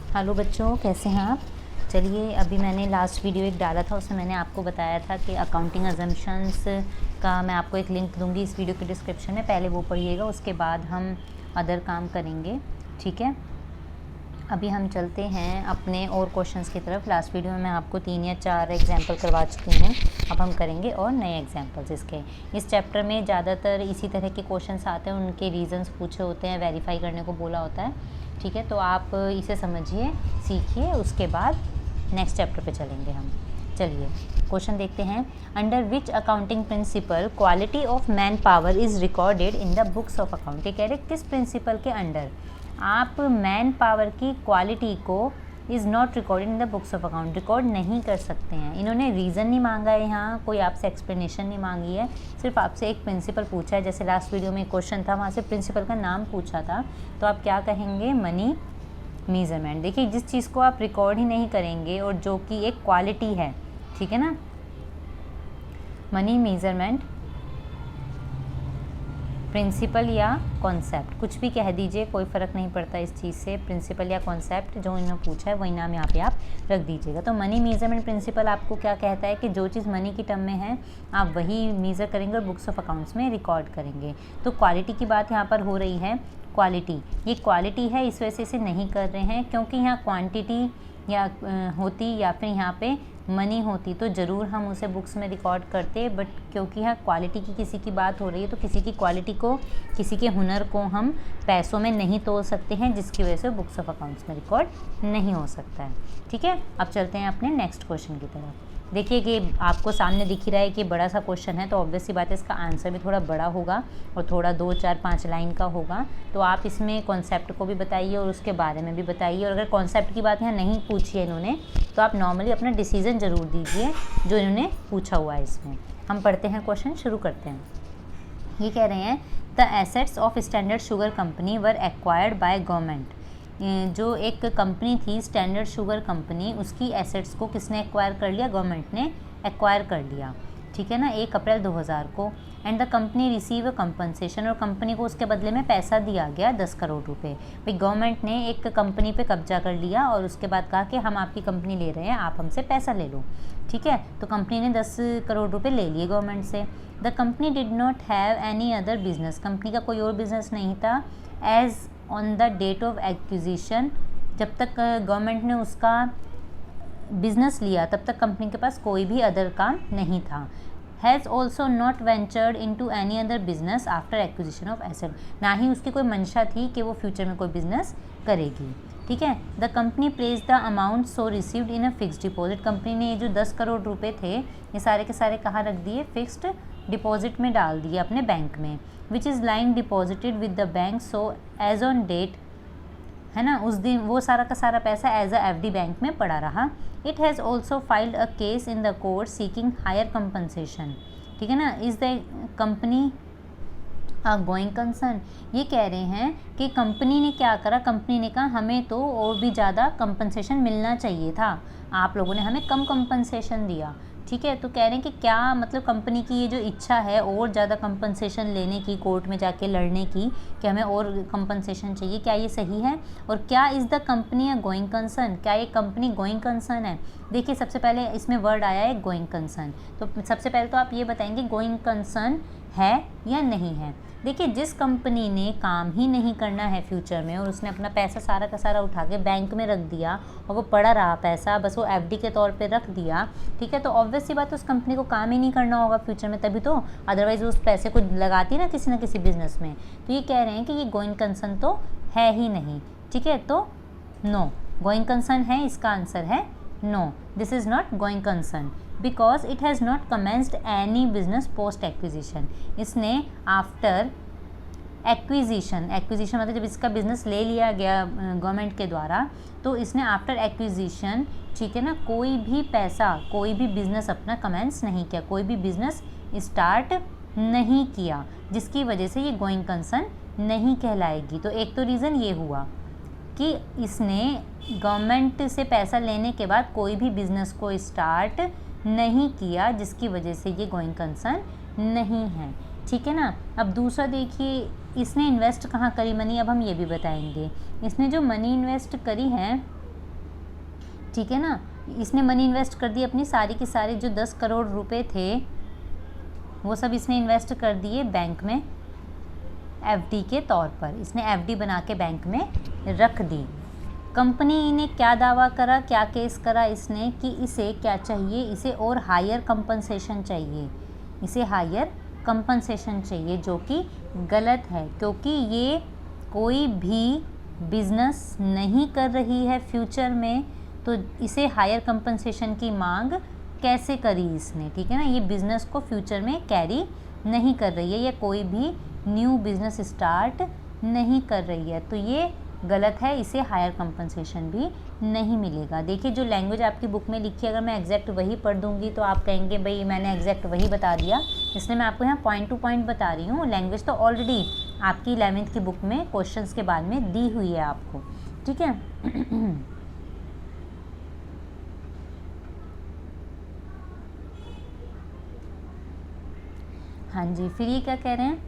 Hello बच्चों, कैसे हैं आप। चलिए, अभी मैंने लास्ट वीडियो एक डाला था, उसमें मैंने आपको बताया था कि अकाउंटिंग अजम्पशंस का मैं आपको एक लिंक दूंगी इस वीडियो के डिस्क्रिप्शन में। पहले वो पढ़िएगा, उसके बाद हम अदर काम करेंगे, ठीक है। अभी हम चलते हैं अपने और क्वेश्चंस की तरफ। लास्ट वीडियो में मैं आपको 3 या 4 एग्जाम्पल करवा चुकी हूँ। अब हम करेंगे और नए एग्जाम्पल्स इसके। इस चैप्टर में ज़्यादातर इसी तरह के क्वेश्चंस आते हैं, उनके रीजंस पूछे होते हैं, वेरीफाई करने को बोला होता है, ठीक है। तो आप इसे समझिए, सीखिए, उसके बाद नेक्स्ट चैप्टर पे चलेंगे हम। चलिए क्वेश्चन देखते हैं। Under which accounting principle quality of man power is recorded in the books of account. ये कह रहे किस प्रिंसिपल के अंडर आप मैन पावर की क्वालिटी को is not recorded in the books of account, record नहीं कर सकते हैं। इन्होंने रीज़न नहीं मांगा है, यहाँ कोई आपसे एक्सप्लेनेशन नहीं मांगी है, सिर्फ आपसे एक प्रिंसिपल पूछा है। जैसे लास्ट वीडियो में एक क्वेश्चन था, वहाँ से प्रिंसिपल का नाम पूछा था, तो आप क्या कहेंगे, मनी मेजरमेंट। देखिए, जिस चीज़ को आप रिकॉर्ड ही नहीं करेंगे और जो कि एक क्वालिटी है, ठीक है ना, मनी मेजरमेंट, प्रिंसिपल या कॉन्सेप्ट, कुछ भी कह दीजिए, कोई फ़र्क नहीं पड़ता इस चीज़ से। प्रिंसिपल या कॉन्सेप्ट जो इन्होंने पूछा है वही नाम यहाँ पे आप रख दीजिएगा। तो मनी मेजरमेंट प्रिंसिपल आपको क्या कहता है कि जो चीज़ मनी की टर्म में है आप वही मेज़र करेंगे और बुक्स ऑफ अकाउंट्स में रिकॉर्ड करेंगे। तो क्वालिटी की बात यहाँ पर हो रही है। क्वालिटी, ये क्वालिटी है, इस वजह से इसे नहीं कर रहे हैं, क्योंकि यहाँ क्वान्टिटी या होती या फिर यहाँ पे मनी होती तो ज़रूर हम उसे बुक्स में रिकॉर्ड करते, बट क्योंकि यहाँ क्वालिटी की किसी की बात हो रही है तो किसी की क्वालिटी को, किसी के हुनर को हम पैसों में नहीं तोल सकते हैं, जिसकी वजह से बुक्स ऑफ अकाउंट्स में रिकॉर्ड नहीं हो सकता है, ठीक है। अब चलते हैं अपने नेक्स्ट क्वेश्चन की तरफ। देखिए कि आपको सामने दिख ही रहा है कि बड़ा सा क्वेश्चन है, तो ऑब्वियस सी बात है इसका आंसर भी थोड़ा बड़ा होगा और थोड़ा 2, 4, 5 लाइन का होगा। तो आप इसमें कॉन्सेप्ट को भी बताइए और उसके बारे में भी बताइए, और अगर कॉन्सेप्ट की बात यहाँ नहीं पूछी है इन्होंने, तो आप नॉर्मली अपना डिसीजन ज़रूर दीजिए जो इन्होंने पूछा हुआ है इसमें। हम पढ़ते हैं, क्वेश्चन शुरू करते हैं। ये कह रहे हैं the assets of standard sugar company were acquired by government. जो एक कंपनी थी स्टैंडर्ड शुगर कंपनी, उसकी एसेट्स को किसने एक्वायर कर लिया, गवर्नमेंट ने एक्वायर कर लिया, ठीक है ना, 1 अप्रैल 2000 को। And the company receive a compensation, और कंपनी को उसके बदले में पैसा दिया गया 10 करोड़ रुपए। भाई गवर्नमेंट ने एक कंपनी पे कब्जा कर लिया और उसके बाद कहा कि हम आपकी कंपनी ले रहे हैं, आप हमसे पैसा ले लो, ठीक है। तो कंपनी ने 10 करोड़ रुपए ले लिए गवर्नमेंट से। The company did not have any other business, company का कोई और बिजनेस नहीं था। As on the date of acquisition, जब तक गवर्नमेंट ने उसका बिजनेस लिया तब तक कंपनी के पास कोई भी अदर काम नहीं था। Has also not ventured into any other business after acquisition of asset, ना ही उसकी कोई मंशा थी कि वो फ्यूचर में कोई बिजनेस करेगी, ठीक है। The company place the amount so received in a fixed deposit, company ने ये जो 10 करोड़ रुपए थे ये सारे के सारे कहाँ रख दिए, फिक्स्ड डिपॉजिट में डाल दिए अपने बैंक में, which is line deposited with the bank, so as on date, है ना, उस दिन वो सारा का सारा पैसा एज अ एफडी बैंक में पड़ा रहा। It has also filed a case in the court seeking higher compensation, ठीक है ना। Is the company going concern, ये कह रहे हैं कि कंपनी ने क्या करा, कंपनी ने कहा हमें तो और भी ज़्यादा कंपनसेशन मिलना चाहिए था, आप लोगों ने हमें कम कंपनसेशन दिया, ठीक है। तो कह रहे हैं कि क्या मतलब कंपनी की ये जो इच्छा है और ज़्यादा कंपनसेशन लेने की, कोर्ट में जाके लड़ने की कि हमें और कंपनसेशन चाहिए, क्या ये सही है, और क्या is the company a going concern, क्या ये कंपनी गोइंग कंसर्न है। देखिए सबसे पहले इसमें वर्ड आया है गोइंग कंसर्न, तो सबसे पहले तो आप ये बताएंगे गोइंग कंसर्न है या नहीं है। देखिए जिस कंपनी ने काम ही नहीं करना है फ्यूचर में और उसने अपना पैसा सारा का सारा उठा के बैंक में रख दिया और वो पड़ा रहा पैसा, बस वो एफडी के तौर पे रख दिया, ठीक है, तो ऑब्वियस सी बात उस कंपनी को काम ही नहीं करना होगा फ्यूचर में, तभी तो, अदरवाइज उस पैसे को लगाती ना किसी बिजनेस में। तो ये कह रहे हैं कि ये गोइंग कंसर्न तो है ही नहीं, ठीक है। तो नो, गोइंग कंसर्न है, इसका आंसर है no, this is not going concern because it has not commenced any business post acquisition. इसने आफ्टर एक्विजिशन, एक्विजिशन मतलब जब इसका बिजनेस ले लिया गया गवर्नमेंट के द्वारा, तो इसने आफ्टर एक्विजिशन, ठीक है ना, कोई भी पैसा, कोई भी बिजनेस अपना कमेंस नहीं किया, कोई भी बिजनेस स्टार्ट नहीं किया, जिसकी वजह से ये गोइंग कंसर्न नहीं कहलाएगी। तो एक तो रीज़न ये हुआ कि इसने गवर्नमेंट से पैसा लेने के बाद कोई भी बिजनेस को स्टार्ट नहीं किया, जिसकी वजह से ये गोइंग कंसर्न नहीं है, ठीक है ना। अब दूसरा देखिए, इसने इन्वेस्ट कहाँ करी मनी, अब हम ये भी बताएंगे। इसने जो मनी इन्वेस्ट करी है ठीक है ना। इसने मनी इन्वेस्ट कर दी अपनी सारी की सारी, जो 10 करोड़ रुपए थे वो सब इसने इन्वेस्ट कर दिए बैंक में एफडी के तौर पर। इसने एफडी बना के बैंक में रख दी। कंपनी ने क्या दावा करा, क्या केस करा इसने कि इसे क्या चाहिए, इसे और हायर कंपनसेशन चाहिए, इसे हायर कंपनसेशन चाहिए, जो कि गलत है क्योंकि ये कोई भी बिजनेस नहीं कर रही है फ्यूचर में, तो इसे हायर कंपनसेशन की मांग कैसे करी इसने, ठीक है ना। ये बिज़नेस को फ्यूचर में कैरी नहीं कर रही है, या कोई भी न्यू बिज़नेस स्टार्ट नहीं कर रही है, तो ये गलत है, इसे हायर कंपनसेशन भी नहीं मिलेगा। देखिए जो लैंग्वेज आपकी बुक में लिखी है, अगर मैं एग्जैक्ट वही पढ़ दूंगी तो आप कहेंगे भाई मैंने एग्जैक्ट वही बता दिया, इसलिए मैं आपको यहाँ पॉइंट टू पॉइंट बता रही हूँ। लैंग्वेज तो ऑलरेडी आपकी 11वीं की बुक में क्वेश्चंस के बाद में दी हुई है आपको, ठीक है। हाँ जी, फिर ये क्या कह रहे हैं,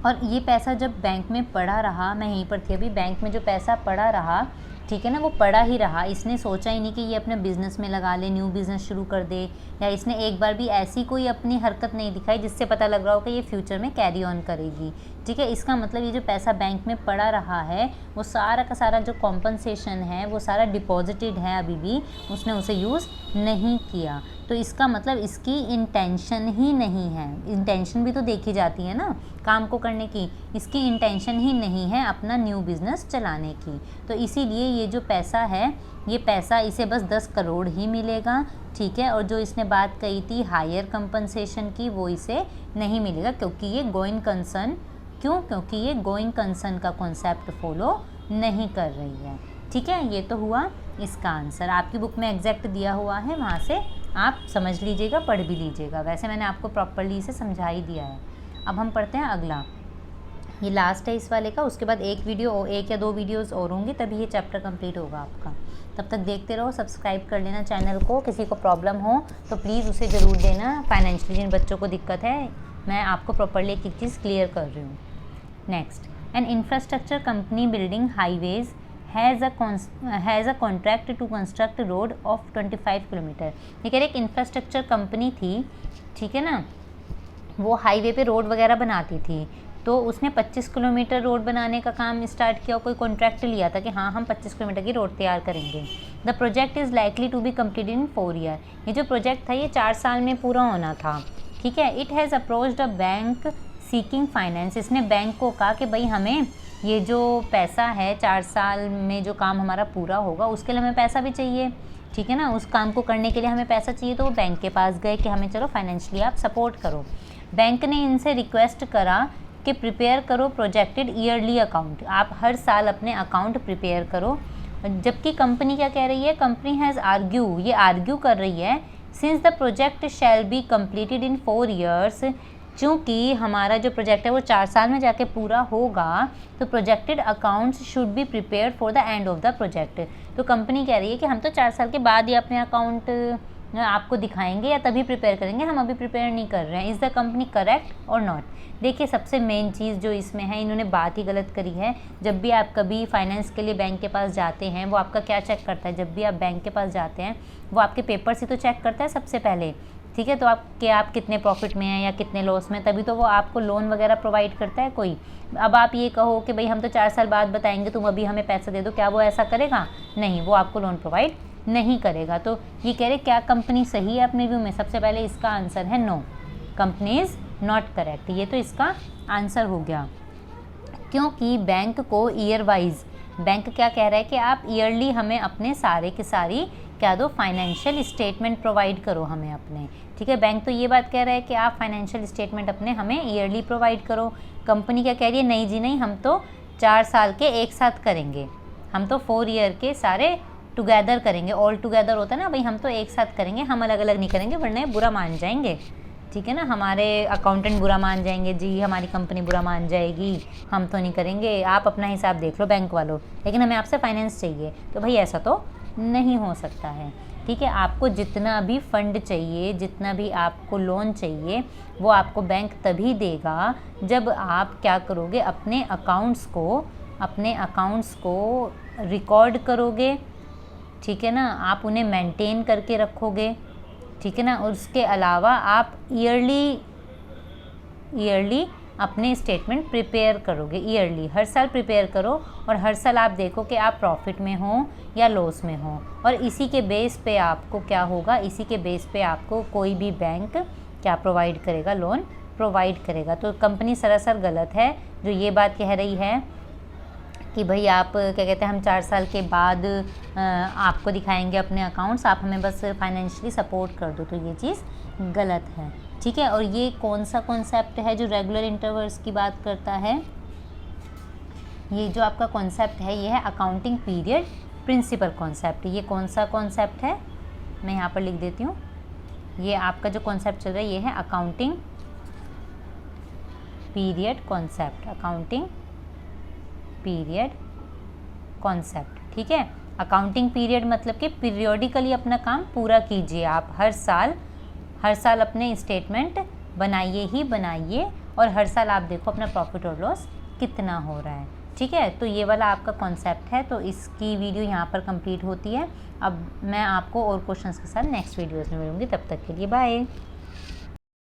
और ये पैसा जब बैंक में पड़ा रहा, मैं यहीं पर थी अभी, बैंक में जो पैसा पड़ा रहा, ठीक है ना, वो पड़ा ही रहा। इसने सोचा ही नहीं कि ये अपने बिज़नेस में लगा ले, न्यू बिज़नेस शुरू कर दे, या इसने एक बार भी ऐसी कोई अपनी हरकत नहीं दिखाई जिससे पता लग रहा हो कि ये फ्यूचर में कैरी ऑन करेगी, ठीक है। इसका मतलब ये जो पैसा बैंक में पड़ा रहा है वो सारा का सारा जो कॉम्पनसेशन है वो सारा डिपॉजिटेड है, अभी भी उसने उसे यूज़ नहीं किया, तो इसका मतलब इसकी इंटेंशन ही नहीं है। इंटेंशन भी तो देखी जाती है ना काम को करने की, इसकी इंटेंशन ही नहीं है अपना न्यू बिज़नेस चलाने की, तो इसीलिए ये जो पैसा है, ये पैसा इसे बस 10 करोड़ ही मिलेगा, ठीक है। और जो इसने बात कही थी हायर कंपनसेशन की, वो इसे नहीं मिलेगा क्योंकि ये गोइंग कंसर्न, क्यों, क्योंकि ये गोइंग कंसर्न का कॉन्सेप्ट फॉलो नहीं कर रही है, ठीक है। ये तो हुआ इसका आंसर, आपकी बुक में एग्जैक्ट दिया हुआ है, वहाँ से आप समझ लीजिएगा, पढ़ भी लीजिएगा, वैसे मैंने आपको प्रॉपरली इसे समझा ही दिया है। अब हम पढ़ते हैं अगला, ये लास्ट है इस वाले का, उसके बाद एक या दो वीडियोस और होंगे तभी ये चैप्टर कंप्लीट होगा आपका। तब तक देखते रहो, सब्सक्राइब कर लेना चैनल को, किसी को प्रॉब्लम हो तो प्लीज़ उसे ज़रूर देना। फाइनेंशियली जिन बच्चों को दिक्कत है, मैं आपको प्रॉपरली एक चीज़ क्लियर कर रही हूँ। Next, an infrastructure company building highways has a contract to construct road of 25 kilometre. ये कह रहे एक इंफ्रास्ट्रक्चर कंपनी थी, ठीक है ना, वो हाईवे पे रोड वगैरह बनाती थी, तो उसने 25 किलोमीटर रोड बनाने का काम स्टार्ट किया, कोई कॉन्ट्रैक्ट लिया था कि हाँ हम 25 किलोमीटर की रोड तैयार करेंगे। The project is likely to be completed in 4 year. ये जो प्रोजेक्ट था ये 4 साल में पूरा होना था, ठीक है। It has approached a bank seeking finance. इसने बैंक को कहा कि भाई हमें ये जो पैसा है 4 साल में जो काम हमारा पूरा होगा उसके लिए हमें पैसा भी चाहिए, ठीक है ना, उस काम को करने के लिए हमें पैसा चाहिए, तो वो बैंक के पास गए कि हमें चलो फाइनेंशियली आप सपोर्ट करो। बैंक ने इनसे रिक्वेस्ट करा कि प्रिपेयर करो प्रोजेक्टेड ईयरली अकाउंट, आप हर साल अपने अकाउंट प्रिपेयर करो। जबकि कंपनी क्या कह रही है, कंपनी हैज़ आर्ग्यू कर रही है, since the project shall be completed in 4 years, चूँकि हमारा जो प्रोजेक्ट है वो 4 साल में जाके पूरा होगा, तो projected accounts should be prepared for the end of the project. तो कंपनी कह रही है कि हम तो 4 साल के बाद ही अपने अकाउंट आपको दिखाएंगे या तभी प्रिपेयर करेंगे, हम अभी प्रिपेयर नहीं कर रहे हैं। इज़ द कंपनी करेक्ट और नॉट। देखिए सबसे मेन चीज़ जो इसमें है, इन्होंने बात ही गलत करी है। जब भी आप कभी फाइनेंस के लिए बैंक के पास जाते हैं, वो आपका क्या चेक करता है, जब भी आप बैंक के पास जाते हैं वो आपके पेपर्स ही तो चेक करता है सबसे पहले, ठीक है। तो आप कितने प्रॉफिट में हैं या कितने लॉस में, तभी तो वो आपको लोन वगैरह प्रोवाइड करता है कोई। अब आप ये कहो कि भाई हम तो 4 साल बाद बताएंगे, तुम अभी हमें पैसा दे दो, क्या वो ऐसा करेगा? नहीं, वो आपको लोन प्रोवाइड नहीं करेगा। तो ये कह रहे क्या कंपनी सही है अपने व्यू में? सबसे पहले इसका आंसर है no, company is not correct. ये तो इसका आंसर हो गया, क्योंकि बैंक को ईयर वाइज, बैंक क्या कह रहा है कि आप ईयरली हमें अपने सारे के सारी क्या दो, फाइनेंशियल स्टेटमेंट प्रोवाइड करो हमें अपने, ठीक है। बैंक तो ये बात कह रहा है कि आप फाइनेंशियल स्टेटमेंट अपने हमें ईयरली प्रोवाइड करो। कंपनी क्या कह रही है, नहीं जी नहीं, हम तो 4 साल के एक साथ करेंगे, हम तो 4 ईयर के सारे टुगेदर करेंगे, ऑल टुगेदर होता है ना भाई, हम तो एक साथ करेंगे, हम अलग अलग नहीं करेंगे वरना बुरा मान जाएंगे, ठीक है ना। हमारे अकाउंटेंट बुरा मान जाएंगे जी, हमारी कंपनी बुरा मान जाएगी, हम तो नहीं करेंगे, आप अपना हिसाब देख लो बैंक वालों, लेकिन हमें आपसे फाइनेंस चाहिए। तो भाई ऐसा तो नहीं हो सकता है, ठीक है। आपको जितना भी फंड चाहिए, जितना भी आपको लोन चाहिए, वो आपको बैंक तभी देगा जब आप क्या करोगे, अपने अकाउंट्स को अपने अकाउंट्स को रिकॉर्ड करोगे, ठीक है ना, आप उन्हें मेंटेन करके रखोगे, ठीक है ना। और उसके अलावा आप ईयरली अपने स्टेटमेंट प्रिपेयर करोगे, ईयरली हर साल प्रिपेयर करो, और हर साल आप देखो कि आप प्रॉफिट में हो या लॉस में हो, और इसी के बेस पे आपको क्या होगा, इसी के बेस पे आपको कोई भी बैंक क्या प्रोवाइड करेगा, लोन प्रोवाइड करेगा। तो कंपनी सरासर गलत है जो ये बात कह रही है कि भाई आप क्या कहते हैं हम 4 साल के बाद आपको दिखाएंगे अपने अकाउंट्स, आप हमें बस फाइनेंशियली सपोर्ट कर दो, तो ये चीज़ गलत है, ठीक है। और ये कौन सा कॉन्सेप्ट है जो रेगुलर इंटरवल्स की बात करता है, ये जो आपका कॉन्सेप्ट है ये है अकाउंटिंग पीरियड प्रिंसिपल कॉन्सेप्ट। ये कौन सा कॉन्सेप्ट है, मैं यहाँ पर लिख देती हूँ। ये आपका जो कॉन्सेप्ट चल रहा है ये है accounting period concept, accounting period concept, ठीक है। अकाउंटिंग पीरियड मतलब कि पीरियोडिकली अपना काम पूरा कीजिए, आप हर साल अपने स्टेटमेंट बनाइए ही बनाइए, और हर साल आप देखो अपना प्रॉफिट और लॉस कितना हो रहा है, ठीक है। तो ये वाला आपका कॉन्सेप्ट है। तो इसकी वीडियो यहाँ पर कंप्लीट होती है। अब मैं आपको और क्वेश्चंस के साथ नेक्स्ट वीडियोज़ में मिलूँगी, तब तक के लिए बाय।